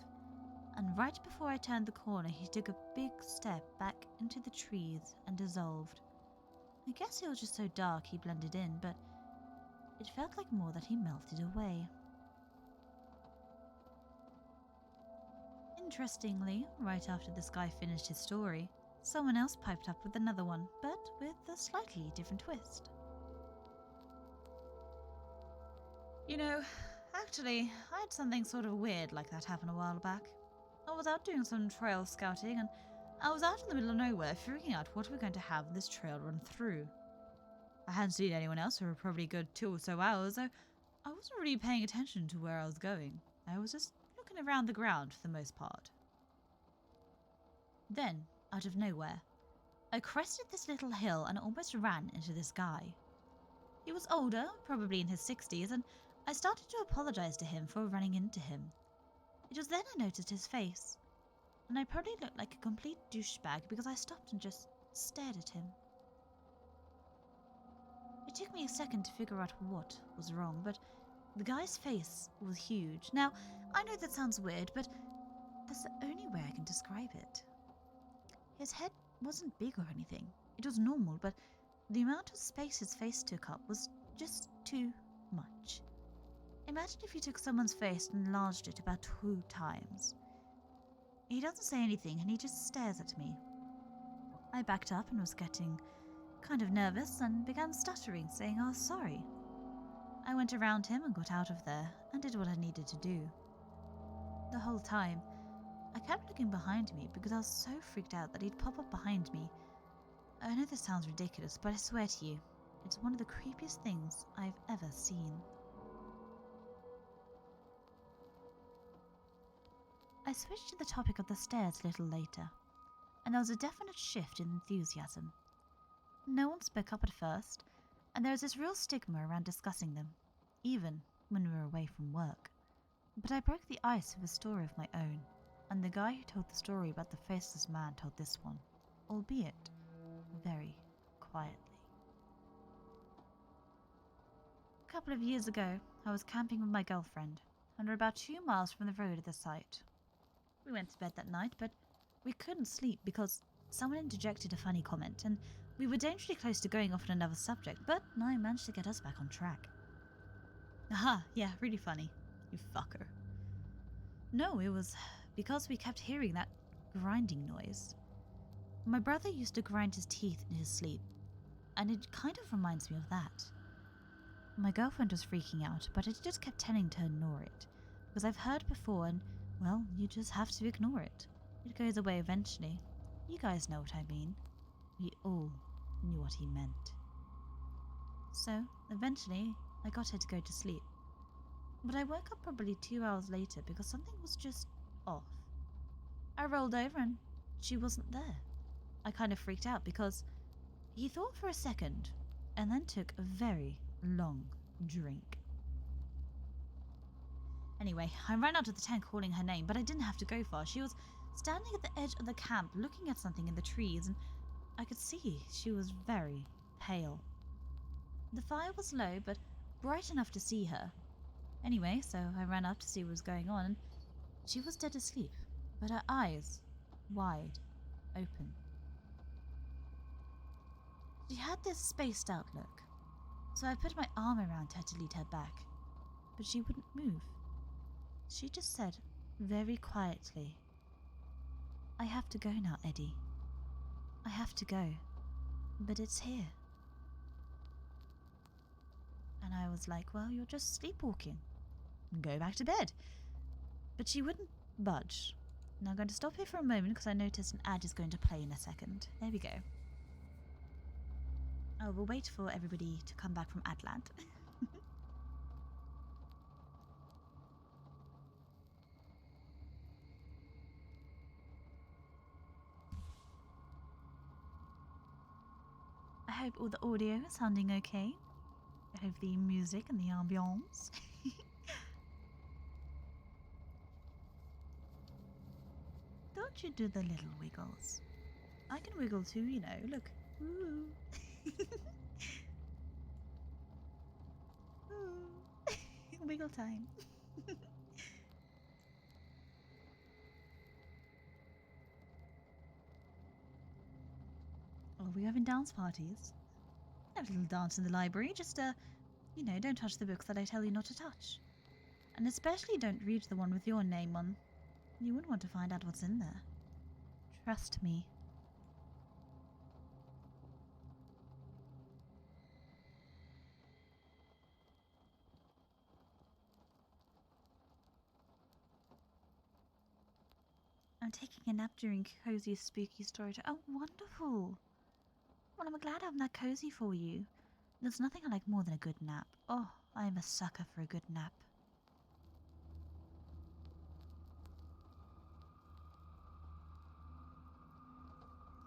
And right before I turned the corner, he took a big step back into the trees and dissolved. I guess it was just so dark he blended in, but it felt like more that he melted away. Interestingly, right after this guy finished his story, someone else piped up with another one, but with a slightly different twist. You know, actually, I had something sort of weird like that happen a while back. I was out doing some trail scouting, and I was out in the middle of nowhere figuring out what we're going to have this trail run through. I hadn't seen anyone else for probably a good 2 or so hours, so I wasn't really paying attention to where I was going. I was just looking around the ground for the most part. Then, out of nowhere, I crested this little hill and almost ran into this guy. He was older, probably in his 60s, and I started to apologize to him for running into him. It was then I noticed his face, and I probably looked like a complete douchebag because I stopped and just stared at him. It took me a second to figure out what was wrong, but the guy's face was huge. Now, I know that sounds weird, but that's the only way I can describe it. His head wasn't big or anything. It was normal, but the amount of space his face took up was just too much. Imagine if you took someone's face and enlarged it about 2 times. He doesn't say anything, and he just stares at me. I backed up and was getting kind of nervous and began stuttering, saying I was sorry. I went around him and got out of there and did what I needed to do. The whole time, I kept looking behind me because I was so freaked out that he'd pop up behind me. I know this sounds ridiculous, but I swear to you, it's one of the creepiest things I've ever seen. I switched to the topic of the stairs a little later, and there was a definite shift in enthusiasm. No one spoke up at first, and there was this real stigma around discussing them, even when we were away from work. But I broke the ice with a story of my own, and the guy who told the story about the faceless man told this one, albeit very quietly. A couple of years ago, I was camping with my girlfriend, and we're about 2 miles from the road at the site. We went to bed that night, but we couldn't sleep because someone interjected a funny comment, and we were dangerously close to going off on another subject, but I managed to get us back on track. Aha, yeah, really funny, you fucker. No, it was because we kept hearing that grinding noise. My brother used to grind his teeth in his sleep, and it kind of reminds me of that. My girlfriend was freaking out, but I just kept telling her to ignore it, because I've heard before and, well, you just have to ignore it. It goes away eventually. You guys know what I mean. We all knew what he meant. So, eventually, I got her to go to sleep. But I woke up probably 2 hours later because something was just off. I rolled over and she wasn't there. I kind of freaked out because he thought for a second and then took a very long drink. Anyway, I ran out of the tent calling her name, but I didn't have to go far. She was standing at the edge of the camp looking at something in the trees, and I could see she was very pale. The fire was low, but bright enough to see her. Anyway, so I ran up to see what was going on, and she was dead asleep, but her eyes wide open. She had this spaced out look, so I put my arm around her to lead her back, but she wouldn't move. She just said, very quietly, "I have to go now, Eddie. I have to go, but it's here." And I was like, well, you're just sleepwalking. Go back to bed. But she wouldn't budge. Now I'm going to stop here for a moment because I noticed an ad is going to play in a second. There we go. Oh, we'll wait for everybody to come back from Adland. I hope all the audio is sounding okay. I hope the music and the ambiance. Don't you do the little wiggles? I can wiggle too, you know. Look. Ooh. Ooh. Wiggle time. Oh, we're having dance parties. Have a little dance in the library. Just, you know, don't touch the books that I tell you not to touch. And especially don't read the one with your name on. You wouldn't want to find out what's in there. Trust me. I'm taking a nap during Cozy's spooky story time. Oh, wonderful. Well, I'm glad I'm that cozy for you. There's nothing I like more than a good nap. Oh, I am a sucker for a good nap.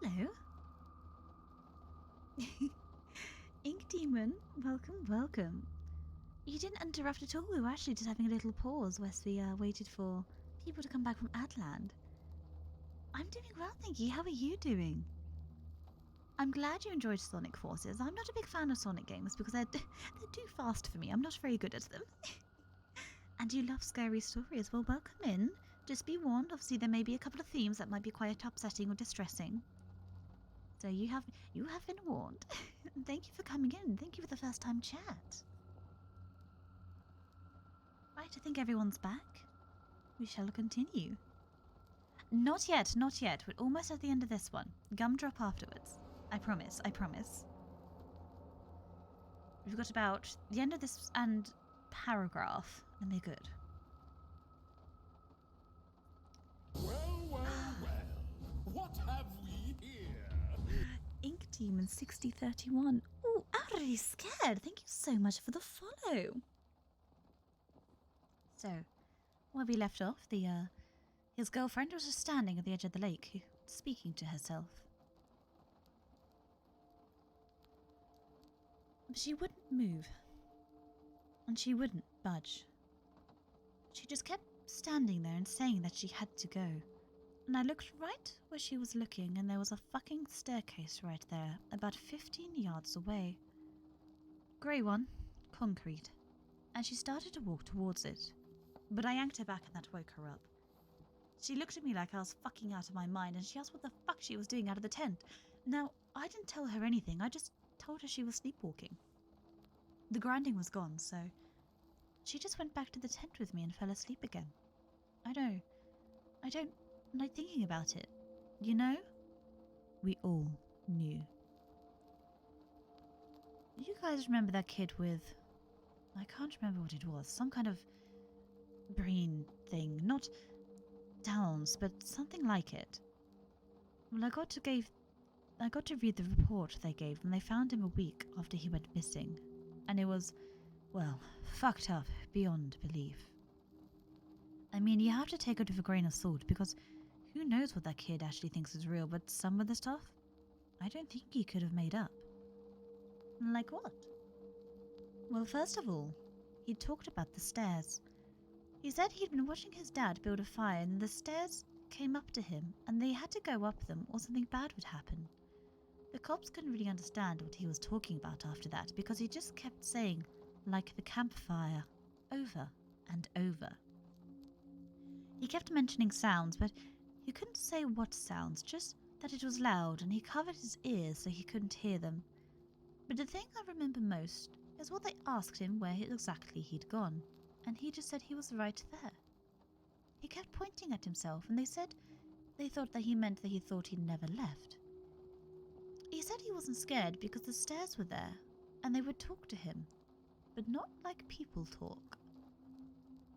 Hello. Ink Demon, welcome, welcome. You didn't interrupt at all. We were actually just having a little pause whilst we waited for people to come back from Adland. I'm doing well, thank you. How are you doing? I'm glad you enjoyed Sonic Forces. I'm not a big fan of Sonic games because they're too fast for me. I'm not very good at them. And you love scary stories. Well, welcome in. Just be warned, obviously there may be a couple of themes that might be quite upsetting or distressing. So you have been warned. Thank you for coming in. Thank you for the first time chat. Right, I think everyone's back. We shall continue. Not yet, not yet. We're almost at the end of this one. Gumdrop afterwards. I promise, I promise. We've got about the end of this and paragraph, and we're good. Well, well, well. What have we here? Ink Demon 6031. Oh, already scared. Thank you so much for the follow. So, where we left off, his girlfriend was just standing at the edge of the lake, speaking to herself. But she wouldn't move. And she wouldn't budge. She just kept standing there and saying that she had to go. And I looked right where she was looking, and there was a fucking staircase right there, about 15 yards away. Grey one, concrete. And she started to walk towards it. But I yanked her back and that woke her up. She looked at me like I was fucking out of my mind, and she asked what the fuck she was doing out of the tent. Now, I didn't tell her anything, I just told her she was sleepwalking. The grinding was gone, so she just went back to the tent with me and fell asleep again. I don't like thinking about it. You know, we all knew. You guys remember that kid with... I can't remember what it was. Some kind of brain thing. Not Downs, but something like it. Well, I got to read the report they gave when they found him a week after he went missing. And it was, well, fucked up beyond belief. I mean, you have to take it with a grain of salt because who knows what that kid actually thinks is real, but some of the stuff, I don't think he could have made up. Like what? Well, first of all, he talked about the stairs. He said he'd been watching his dad build a fire and the stairs came up to him and they had to go up them or something bad would happen. The cops couldn't really understand what he was talking about after that because he just kept saying, like the campfire, over and over. He kept mentioning sounds, but he couldn't say what sounds, just that it was loud and he covered his ears so he couldn't hear them. But the thing I remember most is what they asked him where exactly he'd gone, and he just said he was right there. He kept pointing at himself, and they said they thought that he meant that he thought he'd never left. He said he wasn't scared because the stairs were there, and they would talk to him, but not like people talk.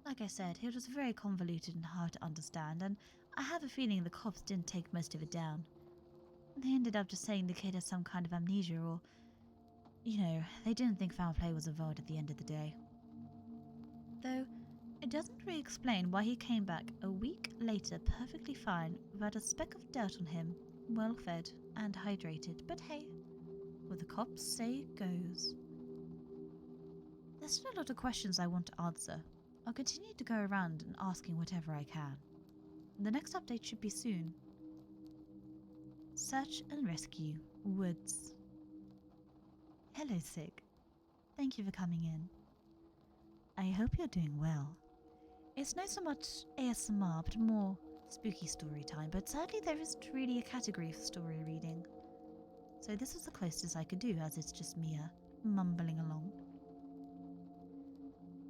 Like I said, it was very convoluted and hard to understand, and I have a feeling the cops didn't take most of it down. They ended up just saying the kid has some kind of amnesia or... You know, they didn't think foul play was involved at the end of the day. Though, it doesn't really explain why he came back a week later perfectly fine without a speck of dirt on him, well fed and hydrated, but hey, what the cops say goes. There's still a lot of questions I want to answer. I'll continue to go around and asking whatever I can. The next update should be soon. Search and rescue Woods. Hello, Sig. Thank you for coming in. I hope you're doing well. It's not so much ASMR, but more spooky story time, but sadly there isn't really a category for story reading. So this is the closest I could do, as it's just me mumbling along.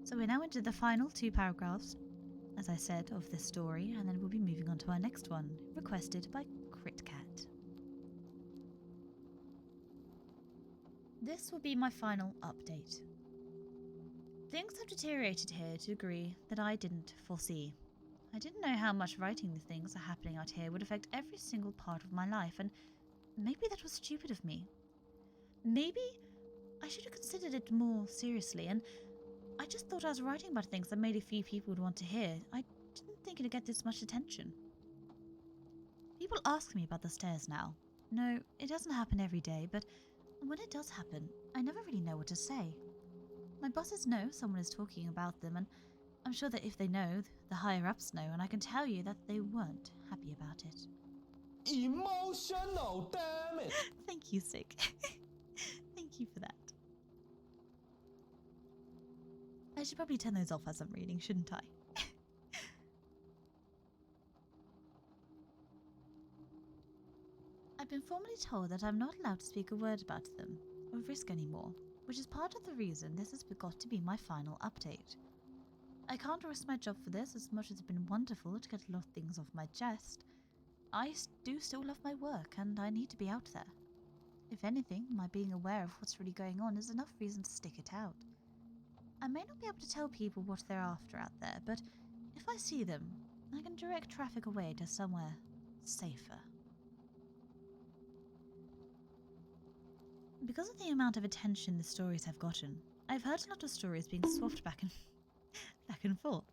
So we're now into the final 2 paragraphs, as I said, of this story, and then we'll be moving on to our next one, requested by CritCat. This will be my final update. Things have deteriorated here to a degree that I didn't foresee. I didn't know how much writing the things are happening out here would affect every single part of my life, and maybe that was stupid of me. Maybe I should have considered it more seriously, and I just thought I was writing about things that made a few people would want to hear. I didn't think it'd get this much attention. People ask me about the stairs now. No, it doesn't happen every day, but when it does happen, I never really know what to say. My bosses know someone is talking about them, and I'm sure that if they know, the higher-ups know, and I can tell you that they weren't happy about it. Emotional, damn it! Thank you, Sig. Thank you for that. I should probably turn those off as I'm reading, shouldn't I? I've been formally told that I'm not allowed to speak a word about them, or risk anymore, which is part of the reason this has got to be my final update. I can't risk my job for this as much as it's been wonderful to get a lot of things off my chest. I do still love my work, and I need to be out there. If anything, my being aware of what's really going on is enough reason to stick it out. I may not be able to tell people what they're after out there, but if I see them, I can direct traffic away to somewhere safer. Because of the amount of attention the stories have gotten, I've heard a lot of stories being swapped back and forth.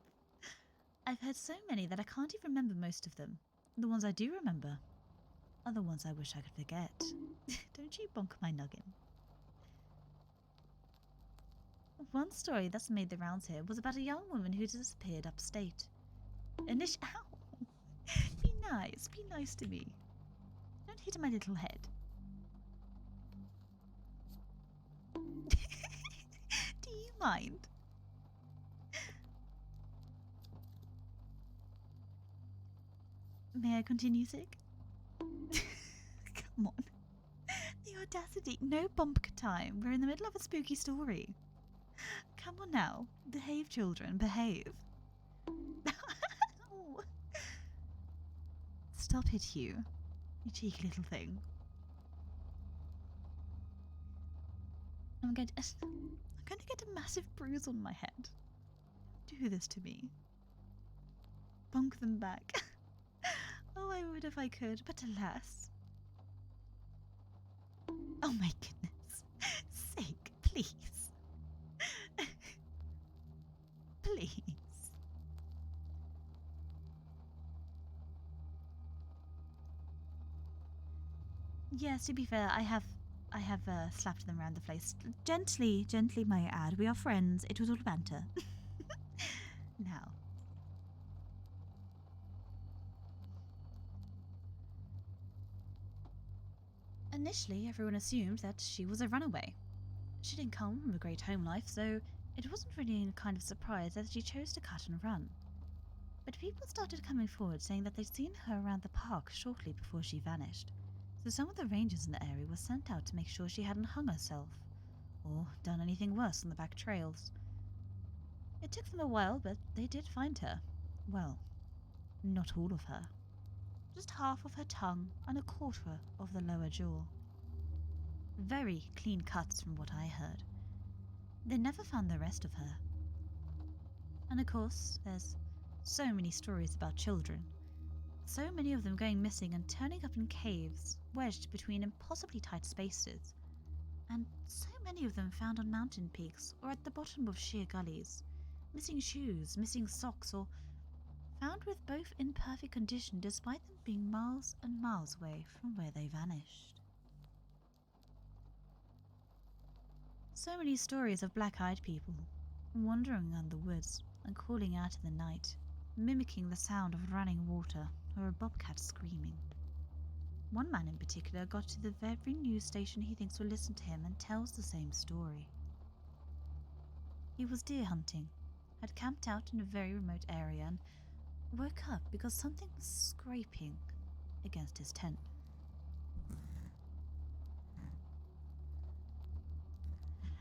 I've heard so many that I can't even remember most of them. The ones I do remember are the ones I wish I could forget. Don't you bonk my noggin. One story that's made the rounds here was about a young woman who disappeared upstate. Ow! Be nice to me. Don't hit my little head. Do you mind? May I continue, Sig? Come on. The audacity. No bump time. We're in the middle of a spooky story. Come on now. Behave, children. Behave. Stop it, Hugh. You cheeky little thing. I'm going to get a massive bruise on my head. Do this to me. Bonk them back. Oh, I would if I could, but alas. Oh my goodness. Sake, please. Please. Yes, to be fair, I have slapped them around the face. Gently, may I add. We are friends. It was all banter. Now. Initially, everyone assumed that she was a runaway. She didn't come from a great home life, so it wasn't really a kind of surprise that she chose to cut and run. But people started coming forward saying that they'd seen her around the park shortly before she vanished. So some of the rangers in the area were sent out to make sure she hadn't hung herself, or done anything worse on the back trails. It took them a while, but they did find her. Well, not all of her. Just half of her tongue and a quarter of the lower jaw. Very clean cuts from what I heard. They never found the rest of her. And of course, there's so many stories about children. So many of them going missing and turning up in caves, wedged between impossibly tight spaces. And so many of them found on mountain peaks or at the bottom of sheer gullies. Missing shoes, missing socks, or found with both in perfect condition despite them being miles and miles away from where they vanished. So many stories of black-eyed people wandering around the woods and calling out in the night, mimicking the sound of running water or a bobcat screaming. One man in particular got to the very news station he thinks will listen to him and tells the same story. He was deer hunting, had camped out in a very remote area and woke up because something was scraping against his tent.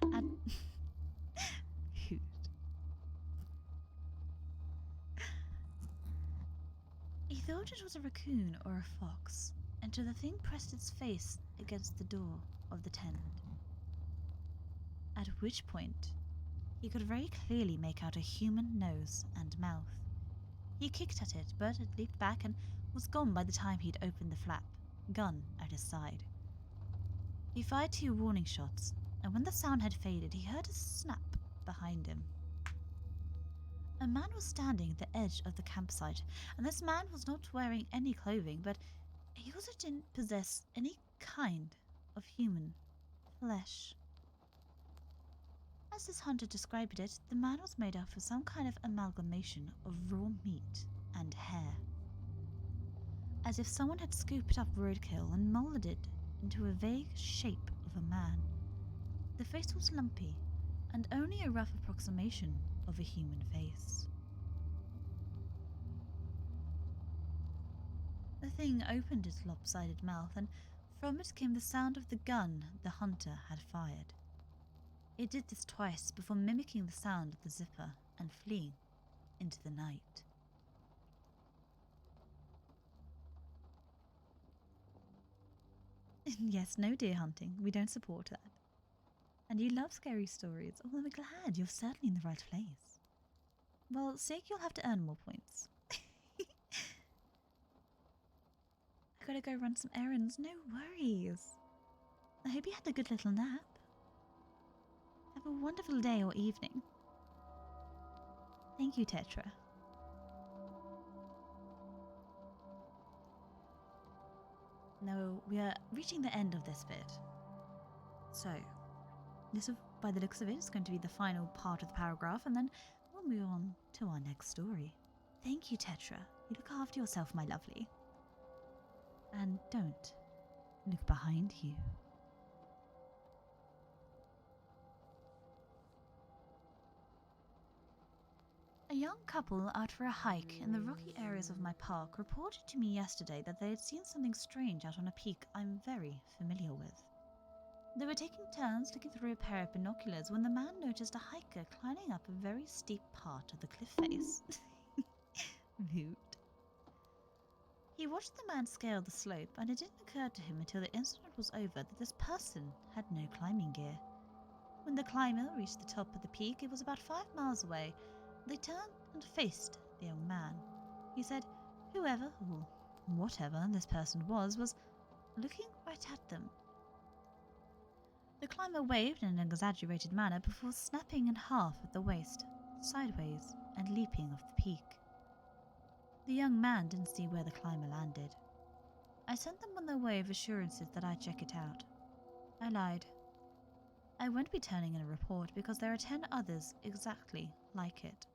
And hoot. He thought it was a raccoon or a fox, until the thing pressed its face against the door of the tent. At which point, he could very clearly make out a human nose and mouth. He kicked at it, but it leaped back and was gone by the time he'd opened the flap, gun at his side. He fired 2 warning shots, and when the sound had faded, he heard a snap behind him. A man was standing at the edge of the campsite, and this man was not wearing any clothing, but he also didn't possess any kind of human flesh. As this hunter described it, the man was made up of some kind of amalgamation of raw meat and hair. As if someone had scooped up roadkill and molded it into a vague shape of a man. The face was lumpy, and only a rough approximation of a human face. The thing opened its lopsided mouth, and from it came the sound of the gun the hunter had fired. It did this twice before mimicking the sound of the zipper and fleeing into the night. Yes, no deer hunting. We don't support that. And you love scary stories. Oh, I'm glad. You're certainly in the right place. Well, Sake, you'll have to earn more points. I gotta go run some errands. No worries. I hope you had a good little nap. Have a wonderful day or evening. Thank you, Tetra. Now, we are reaching the end of this bit. So, this, by the looks of it, is going to be the final part of the paragraph, and then we'll move on to our next story. Thank you, Tetra. You look after yourself, my lovely. And don't look behind you. A young couple out for a hike in the rocky areas of my park reported to me yesterday that they had seen something strange out on a peak I'm very familiar with. They were taking turns looking through a pair of binoculars when the man noticed a hiker climbing up a very steep part of the cliff face. Rude. He watched the man scale the slope, and it didn't occur to him until the incident was over that this person had no climbing gear. When the climber reached the top of the peak, it was about 5 miles away. They turned and faced the young man. He said whoever, or whatever this person was looking right at them. The climber waved in an exaggerated manner before snapping in half at the waist, sideways, and leaping off the peak. The young man didn't see where the climber landed. I sent them on their way with assurances that I'd check it out. I lied. I won't be turning in a report because there are 10 others exactly like it.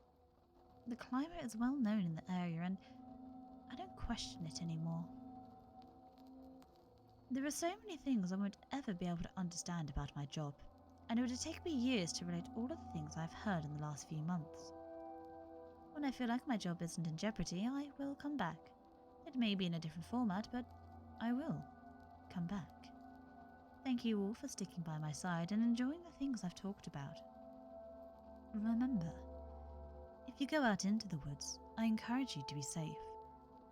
The climber is well known in the area and I don't question it anymore. There are so many things I won't ever be able to understand about my job, and it would take me years to relate all of the things I've heard in the last few months. When I feel like my job isn't in jeopardy, I will come back. It may be in a different format, but I will come back. Thank you all for sticking by my side and enjoying the things I've talked about. Remember, if you go out into the woods, I encourage you to be safe.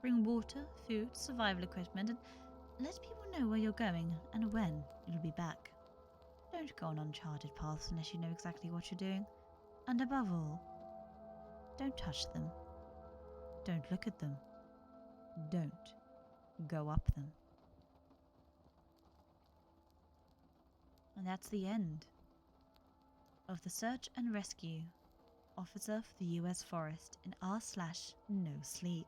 Bring water, food, survival equipment, and let people know where you're going and when you'll be back. Don't go on uncharted paths unless you know exactly what you're doing. And above all, don't touch them. Don't look at them. Don't go up them. And that's the end of the search and rescue officer for the US Forest in r/no sleep.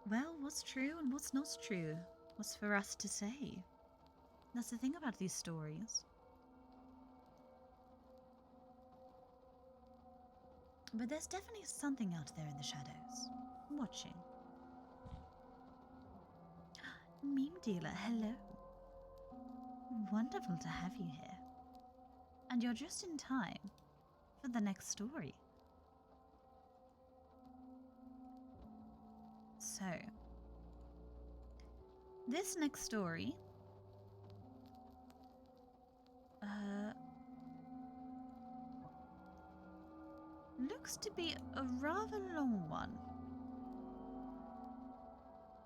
Well, what's true and what's not true? What's for us to say? That's the thing about these stories. But there's definitely something out there in the shadows, watching. Meme dealer, hello. Wonderful to have you here. And you're just in time for the next story. So, this next story looks to be a rather long one.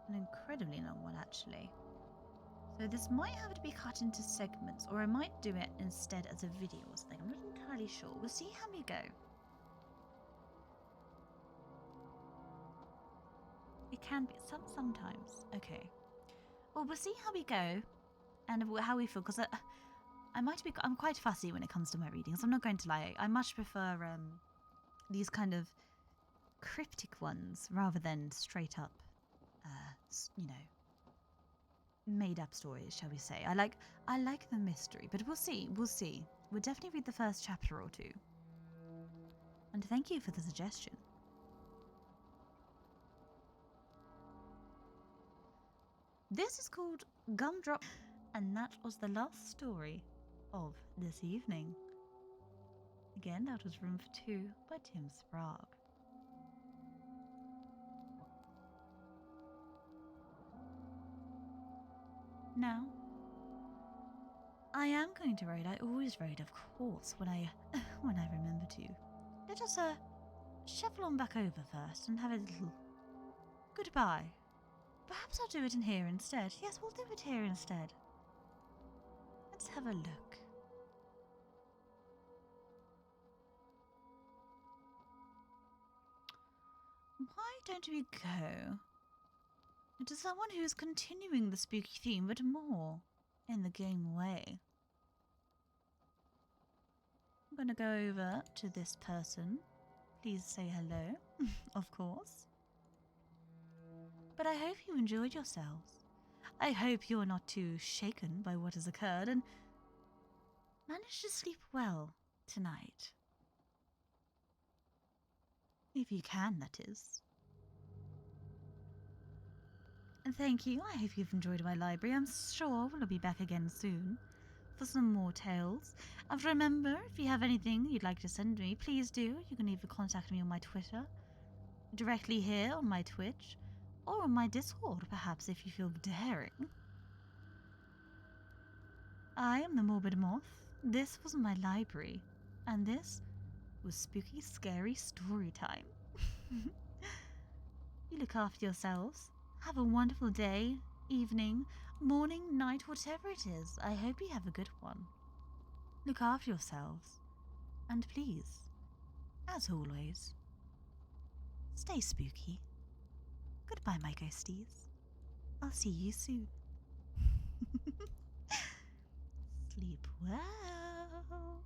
An incredibly long one, actually. So this might have to be cut into segments, or I might do it instead as a video or something. I'm not entirely sure. We'll see how we go. It can be sometimes. Okay. Well, we'll see how we go and how we feel, because I'm quite fussy when it comes to my readings. I'm not going to lie. I much prefer these kind of cryptic ones rather than straight up, made up stories, shall we say. I like the mystery, but we'll see. We'll definitely read the first chapter or two. And thank you for the suggestion. This is called Gumdrop, and that was the last story of this evening. Again, that was Room for Two by Tim Sprague. Now, I am going to raid. I always raid, of course, when I remember to. Let us shuffle on back over first and have a little goodbye. Perhaps I'll do it in here instead. Yes, we'll do it here instead. Let's have a look. Why don't we go to someone who is continuing the spooky theme, but more in the game way? I'm going to go over to this person. Please say hello, of course. But I hope you enjoyed yourselves. I hope you're not too shaken by what has occurred and manage to sleep well tonight. If you can, that is. And thank you. I hope you've enjoyed my library. I'm sure we'll be back again soon for some more tales. And remember, if you have anything you'd like to send me, please do. You can either contact me on my Twitter, directly here on my Twitch, or on my Discord, perhaps, if you feel daring. I am the Morbid Moth. This was my library, and this was Spooky Scary Story Time. You look after yourselves. Have a wonderful day, evening, morning, night, whatever it is. I hope you have a good one. Look after yourselves. And please, as always, stay spooky. Goodbye, my ghosties. I'll see you soon. Sleep well.